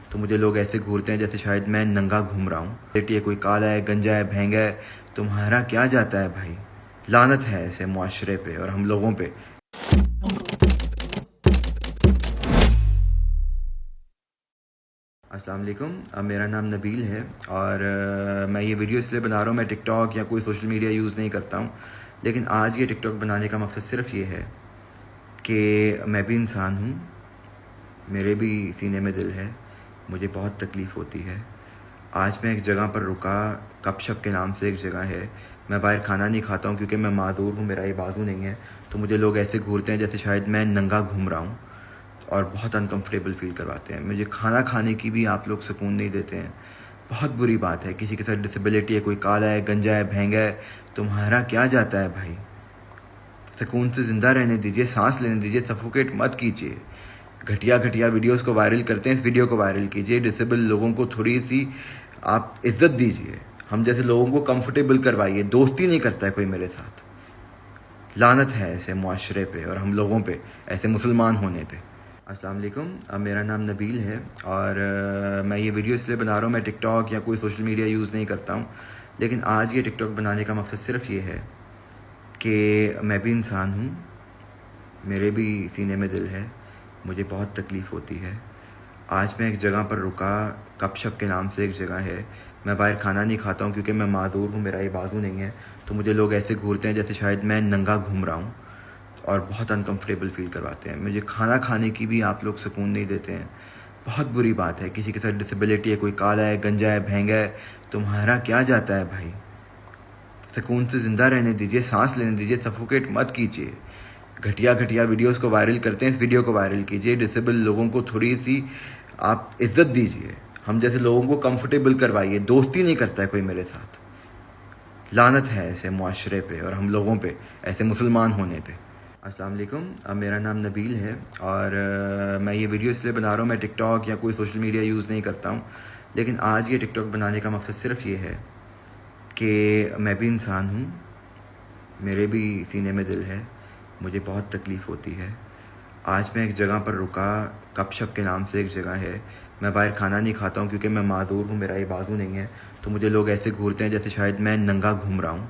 تو مجھے لوگ ایسے گھورتے ہیں جیسے شاید میں ننگا گھوم رہا ہوں. یہ کوئی کالا ہے، گنجا ہے، بھینگا ہے، تمہارا کیا جاتا ہے بھائی؟ لعنت ہے ایسے معاشرے پہ اور ہم لوگوں پہ. السلام علیکم. میرا نام نبیل ہے اور میں یہ ویڈیو اس لیے بنا رہا ہوں. میں ٹک ٹاک یا کوئی سوشل میڈیا یوز نہیں کرتا ہوں، لیکن آج یہ ٹک ٹاک بنانے کا مقصد صرف یہ ہے کہ میں بھی انسان ہوں، میرے بھی سینے میں دل ہے، مجھے بہت تکلیف ہوتی ہے. آج میں ایک جگہ پر رکا، کپ شپ کے نام سے ایک جگہ ہے. میں باہر کھانا نہیں کھاتا ہوں کیونکہ میں معذور ہوں، میرا یہ بازو نہیں ہے. تو مجھے لوگ ایسے گھورتے ہیں جیسے شاید میں ننگا گھوم رہا ہوں اور بہت انکمفرٹیبل فیل کرواتے ہیں. مجھے کھانا کھانے کی بھی آپ لوگ سکون نہیں دیتے ہیں. بہت بری بات ہے. کسی کے ساتھ ڈسیبلٹی ہے، کوئی کالا ہے، گنجا ہے، بھینگا ہے، تمہارا کیا جاتا ہے بھائی؟ سکون سے زندہ رہنے دیجیے، سانس لینے دیجیے، سفوکیٹ مت کیجیے. گھٹیا ویڈیوز کو وائرل کرتے ہیں، اس ویڈیو کو وائرل کیجیے. ڈسیبل لوگوں کو تھوڑی سی آپ عزت دیجیے. ہم جیسے لوگوں کو کمفرٹیبل کروائیے. دوستی نہیں کرتا ہے کوئی میرے ساتھ. لعنت ہے ایسے معاشرے پہ اور ہم لوگوں پہ، ایسے مسلمان ہونے پہ. السلام علیکم. میرا نام نبیل ہے اور میں یہ ویڈیو اس لیے بنا رہا ہوں. میں ٹک ٹاک یا کوئی سوشل میڈیا یوز نہیں کرتا ہوں، لیکن آج یہ ٹک ٹاک بنانے کا مقصد صرف یہ ہے کہ میں بھی انسان ہوں، میرے بھی سینے میں دل ہے، مجھے بہت تکلیف ہوتی ہے. آج میں ایک جگہ پر رکا، کپ شپ کے نام سے ایک جگہ ہے. میں باہر کھانا نہیں کھاتا ہوں کیونکہ میں معذور ہوں، میرا یہ بازو نہیں ہے. تو مجھے لوگ ایسے گھورتے ہیں جیسے شاید میں ننگا گھوم رہا ہوں اور بہت انکمفرٹیبل فیل کرواتے ہیں. مجھے کھانا کھانے کی بھی آپ لوگ سکون نہیں دیتے ہیں. بہت بری بات ہے. کسی کے ساتھ ڈسیبلٹی ہے، کوئی کالا ہے، گنجا ہے، بھینگا ہے، تمہارا کیا جاتا ہے بھائی؟ سکون سے زندہ رہنے دیجیے، سانس لینے دیجیے، سفوکیٹ مت کیجیے. گھٹیا ویڈیوز کو وائرل کرتے ہیں، اس ویڈیو کو وائرل کیجیے. ڈسیبل لوگوں کو تھوڑی سی آپ عزت دیجیے. ہم جیسے لوگوں کو کمفرٹیبل کروائیے. دوستی نہیں کرتا ہے کوئی میرے ساتھ. لعنت ہے ایسے معاشرے پہ اور ہم لوگوں پہ، ایسے مسلمان ہونے پہ. السلام علیکم. میرا نام نبیل ہے اور میں یہ ویڈیو اس لیے بنا رہا ہوں. میں ٹک ٹاک یا کوئی سوشل میڈیا یوز نہیں کرتا ہوں، لیکن آج یہ ٹک ٹاک بنانے کا مقصد صرف یہ ہے کہ میں بھی انسان ہوں، میرے بھی سینے میں دل ہے، مجھے بہت تکلیف ہوتی ہے. آج میں ایک جگہ پر رکا، کپ شپ کے نام سے ایک جگہ ہے. میں باہر کھانا نہیں کھاتا ہوں کیونکہ میں معذور ہوں، میرا یہ بازو نہیں ہے. تو مجھے لوگ ایسے گھورتے ہیں جیسے شاید میں ننگا گھوم رہا ہوں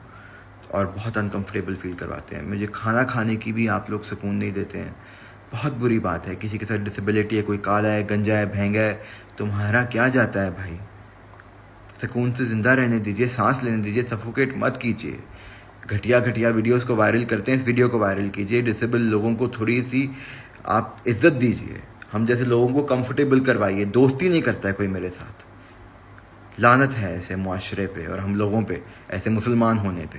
اور بہت انکمفرٹیبل فیل کرواتے ہیں. مجھے کھانا کھانے کی بھی آپ لوگ سکون نہیں دیتے ہیں. بہت بری بات ہے. کسی کے ساتھ ڈسیبلٹی ہے، کوئی کالا ہے، گنجا ہے، بھینگا ہے، تمہارا کیا جاتا ہے بھائی؟ سکون سے زندہ رہنے دیجیے، سانس لینے دیجیے، سفوکیٹ مت کیجیے. گھٹیا ویڈیوز کو وائرل کرتے ہیں، اس ویڈیو کو وائرل کیجیے. ڈسیبل لوگوں کو تھوڑی سی آپ عزت دیجیے. ہم جیسے لوگوں کو کمفرٹیبل کروائیے. دوستی نہیں کرتا ہے کوئی میرے ساتھ. لعنت ہے ایسے معاشرے پہ اور ہم لوگوں پہ، ایسے مسلمان ہونے پہ.